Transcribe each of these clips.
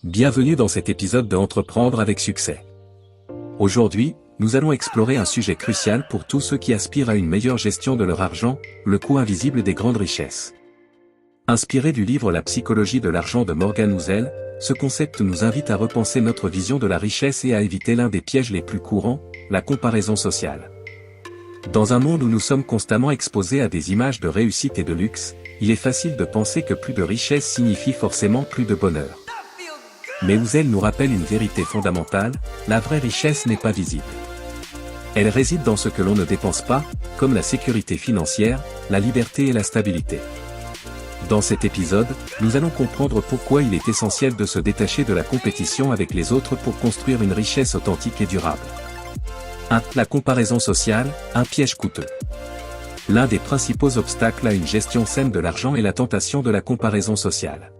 Bienvenue dans cet épisode de Entreprendre avec succès. Aujourd'hui, nous allons explorer un sujet crucial pour tous ceux qui aspirent à une meilleure gestion de leur argent, le coût invisible des grandes richesses. Inspiré du livre La psychologie de l'argent de Morgan Housel, ce concept nous invite à repenser notre vision de la richesse et à éviter l'un des pièges les plus courants, la comparaison sociale. Dans un monde où nous sommes constamment exposés à des images de réussite et de luxe, il est facile de penser que plus de richesse signifie forcément plus de bonheur. Mais Housel nous rappelle une vérité fondamentale, la vraie richesse n'est pas visible. Elle réside dans ce que l'on ne dépense pas, comme la sécurité financière, la liberté et la stabilité. Dans cet épisode, nous allons comprendre pourquoi il est essentiel de se détacher de la compétition avec les autres pour construire une richesse authentique et durable. 1. La comparaison sociale, un piège coûteux. L'un des principaux obstacles à une gestion saine de l'argent est la tentation de la comparaison sociale.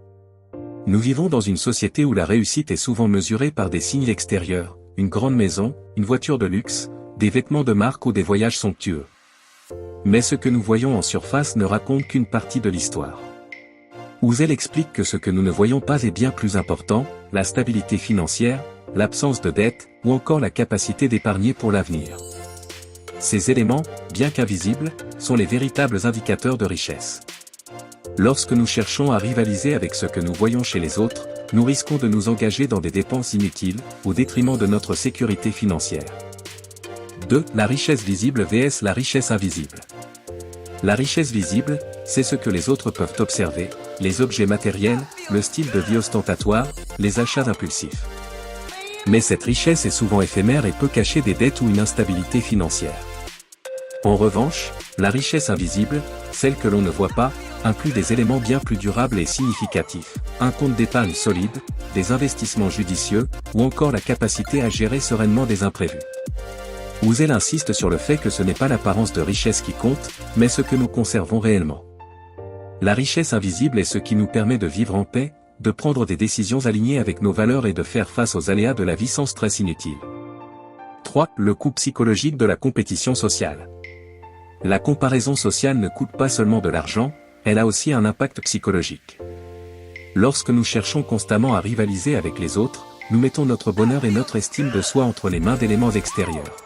Nous vivons dans une société où la réussite est souvent mesurée par des signes extérieurs, une grande maison, une voiture de luxe, des vêtements de marque ou des voyages somptueux. Mais ce que nous voyons en surface ne raconte qu'une partie de l'histoire. Housel explique que ce que nous ne voyons pas est bien plus important, la stabilité financière, l'absence de dette, ou encore la capacité d'épargner pour l'avenir. Ces éléments, bien qu'invisibles, sont les véritables indicateurs de richesse. Lorsque nous cherchons à rivaliser avec ce que nous voyons chez les autres, nous risquons de nous engager dans des dépenses inutiles, au détriment de notre sécurité financière. 2. La richesse visible vs la richesse invisible. La richesse visible, c'est ce que les autres peuvent observer, les objets matériels, le style de vie ostentatoire, les achats impulsifs. Mais cette richesse est souvent éphémère et peut cacher des dettes ou une instabilité financière. En revanche, la richesse invisible, celle que l'on ne voit pas, inclut des éléments bien plus durables et significatifs, un compte d'épargne solide, des investissements judicieux, ou encore la capacité à gérer sereinement des imprévus. Housel insiste sur le fait que ce n'est pas l'apparence de richesse qui compte, mais ce que nous conservons réellement. La richesse invisible est ce qui nous permet de vivre en paix, de prendre des décisions alignées avec nos valeurs et de faire face aux aléas de la vie sans stress inutile. 3. Le coût psychologique de la compétition sociale. La comparaison sociale ne coûte pas seulement de l'argent, elle a aussi un impact psychologique. Lorsque nous cherchons constamment à rivaliser avec les autres, nous mettons notre bonheur et notre estime de soi entre les mains d'éléments extérieurs.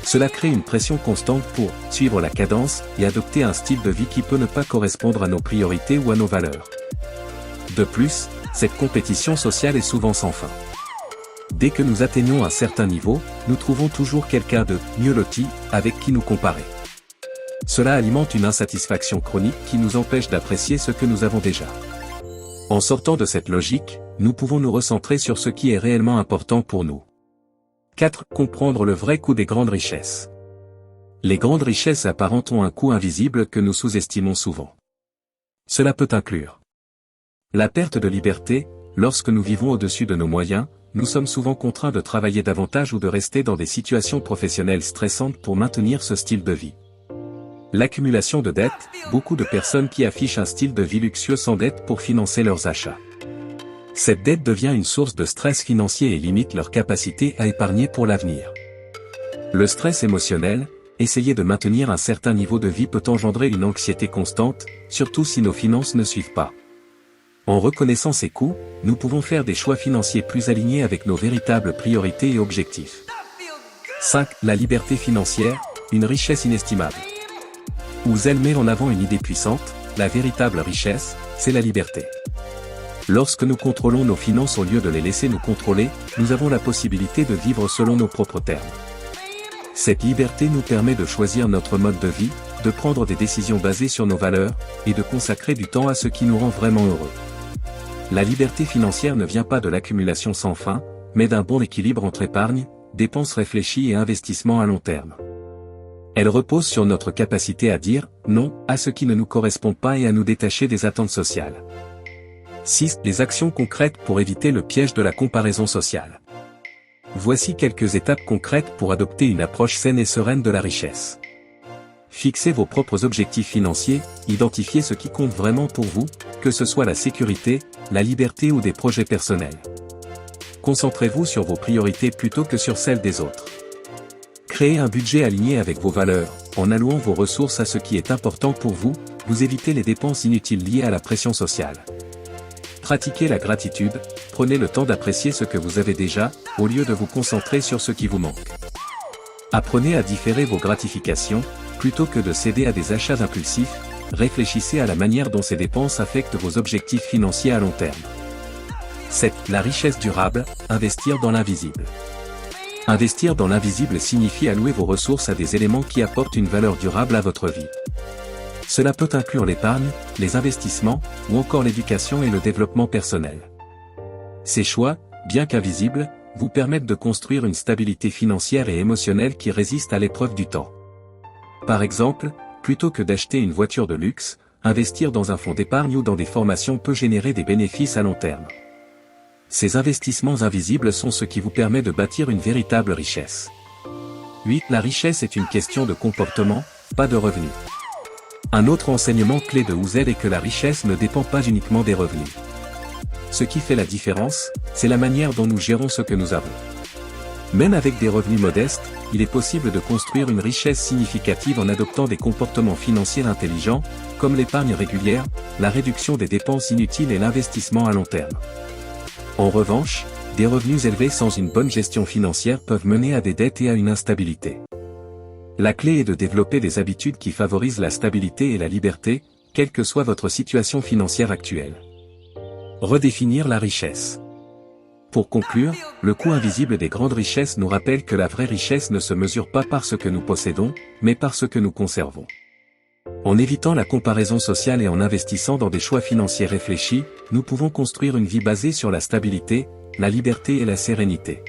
Cela crée une pression constante pour suivre la cadence et adopter un style de vie qui peut ne pas correspondre à nos priorités ou à nos valeurs. De plus, cette compétition sociale est souvent sans fin. Dès que nous atteignons un certain niveau, nous trouvons toujours quelqu'un de mieux loti avec qui nous comparer. Cela alimente une insatisfaction chronique qui nous empêche d'apprécier ce que nous avons déjà. En sortant de cette logique, nous pouvons nous recentrer sur ce qui est réellement important pour nous. 4. Comprendre le vrai coût des grandes richesses. Les grandes richesses apparentes ont un coût invisible que nous sous-estimons souvent. Cela peut inclure la perte de liberté. Lorsque nous vivons au-dessus de nos moyens, nous sommes souvent contraints de travailler davantage ou de rester dans des situations professionnelles stressantes pour maintenir ce style de vie. L'accumulation de dettes, beaucoup de personnes qui affichent un style de vie luxueux s'endettent pour financer leurs achats. Cette dette devient une source de stress financier et limite leur capacité à épargner pour l'avenir. Le stress émotionnel, essayer de maintenir un certain niveau de vie peut engendrer une anxiété constante, surtout si nos finances ne suivent pas. En reconnaissant ces coûts, nous pouvons faire des choix financiers plus alignés avec nos véritables priorités et objectifs. 5. La liberté financière, une richesse inestimable. Housel met en avant une idée puissante, la véritable richesse, c'est la liberté. Lorsque nous contrôlons nos finances au lieu de les laisser nous contrôler, nous avons la possibilité de vivre selon nos propres termes. Cette liberté nous permet de choisir notre mode de vie, de prendre des décisions basées sur nos valeurs, et de consacrer du temps à ce qui nous rend vraiment heureux. La liberté financière ne vient pas de l'accumulation sans fin, mais d'un bon équilibre entre épargne, dépenses réfléchies et investissements à long terme. Elle repose sur notre capacité à dire « non » à ce qui ne nous correspond pas et à nous détacher des attentes sociales. 6. Les actions concrètes pour éviter le piège de la comparaison sociale. Voici quelques étapes concrètes pour adopter une approche saine et sereine de la richesse. Fixez vos propres objectifs financiers, identifiez ce qui compte vraiment pour vous, que ce soit la sécurité, la liberté ou des projets personnels. Concentrez-vous sur vos priorités plutôt que sur celles des autres. Créez un budget aligné avec vos valeurs, en allouant vos ressources à ce qui est important pour vous, vous évitez les dépenses inutiles liées à la pression sociale. Pratiquez la gratitude, prenez le temps d'apprécier ce que vous avez déjà, au lieu de vous concentrer sur ce qui vous manque. Apprenez à différer vos gratifications, plutôt que de céder à des achats impulsifs, réfléchissez à la manière dont ces dépenses affectent vos objectifs financiers à long terme. 7. La richesse durable, investir dans l'invisible. Investir dans l'invisible signifie allouer vos ressources à des éléments qui apportent une valeur durable à votre vie. Cela peut inclure l'épargne, les investissements, ou encore l'éducation et le développement personnel. Ces choix, bien qu'invisibles, vous permettent de construire une stabilité financière et émotionnelle qui résiste à l'épreuve du temps. Par exemple, plutôt que d'acheter une voiture de luxe, investir dans un fonds d'épargne ou dans des formations peut générer des bénéfices à long terme. Ces investissements invisibles sont ce qui vous permet de bâtir une véritable richesse. 8. La richesse est une question de comportement, pas de revenus. Un autre enseignement clé de Houzed est que la richesse ne dépend pas uniquement des revenus. Ce qui fait la différence, c'est la manière dont nous gérons ce que nous avons. Même avec des revenus modestes, il est possible de construire une richesse significative en adoptant des comportements financiers intelligents, comme l'épargne régulière, la réduction des dépenses inutiles et l'investissement à long terme. En revanche, des revenus élevés sans une bonne gestion financière peuvent mener à des dettes et à une instabilité. La clé est de développer des habitudes qui favorisent la stabilité et la liberté, quelle que soit votre situation financière actuelle. Redéfinir la richesse. Pour conclure, le coût invisible des grandes richesses nous rappelle que la vraie richesse ne se mesure pas par ce que nous possédons, mais par ce que nous conservons. En évitant la comparaison sociale et en investissant dans des choix financiers réfléchis, nous pouvons construire une vie basée sur la stabilité, la liberté et la sérénité.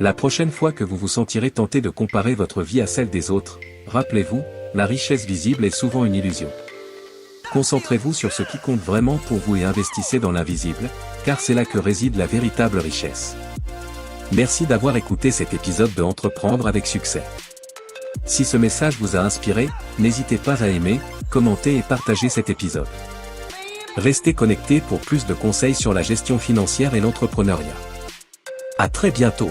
La prochaine fois que vous vous sentirez tenté de comparer votre vie à celle des autres, rappelez-vous, la richesse visible est souvent une illusion. Concentrez-vous sur ce qui compte vraiment pour vous et investissez dans l'invisible, car c'est là que réside la véritable richesse. Merci d'avoir écouté cet épisode de Entreprendre avec succès. Si ce message vous a inspiré, n'hésitez pas à aimer, commenter et partager cet épisode. Restez connectés pour plus de conseils sur la gestion financière et l'entrepreneuriat. À très bientôt.